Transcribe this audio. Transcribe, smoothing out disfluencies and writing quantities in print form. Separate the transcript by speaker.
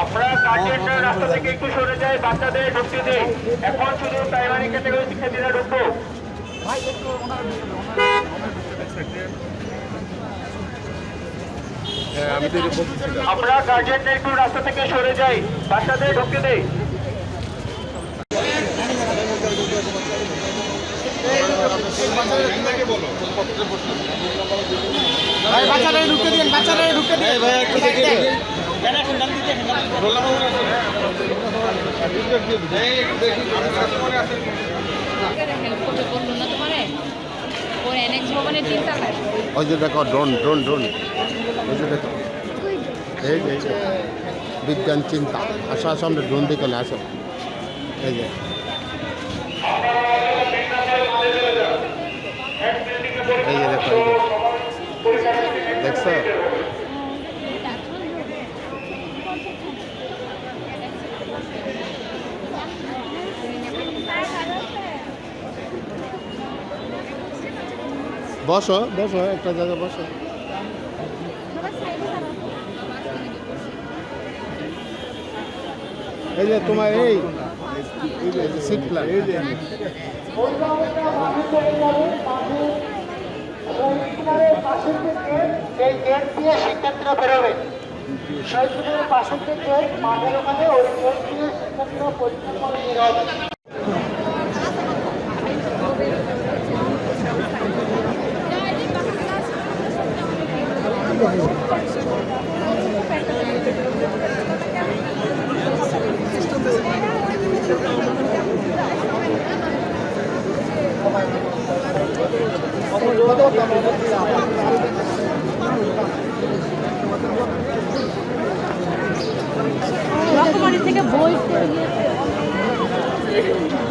Speaker 1: আমরা কার্যের রাস্তা থেকে একটু সরে যাই, বাচ্চাদের ঢুকতে দেই। এখন শুধু প্রাইমারি ক্যাটাগরি শিক্ষার্থীরা ঢুকবো। আমরা গার্জেনরা একটু রাস্তা থেকে সরে যাই, বাচ্চাদের ঢুকতে দেই।
Speaker 2: বাচ্চারা ঢুকতে দিন, বাচ্চারা ঢুকতে দিন।
Speaker 3: ওই যে দেখো ড্রোন ড্রোন ড্রোন, ওই যে দেখো এই যে বিজ্ঞান চিন্তা। আসো আসো আমরা ড্রোন দিকে আসো। এই যে এই যে দেখো, দেখছো? বসো বসো, একটা জায়গায় বসো। এই যে তোমার এই সিট প্ল্যান, এই যে
Speaker 1: শিক্ষার্থীরা বেরোবে, শহীদের পাশের থেকে মাঠের ওখানে ওই গেট দিয়ে শিক্ষার্থীরা পরীক্ষা করে বের হবে।
Speaker 4: রকমারি থেকে বই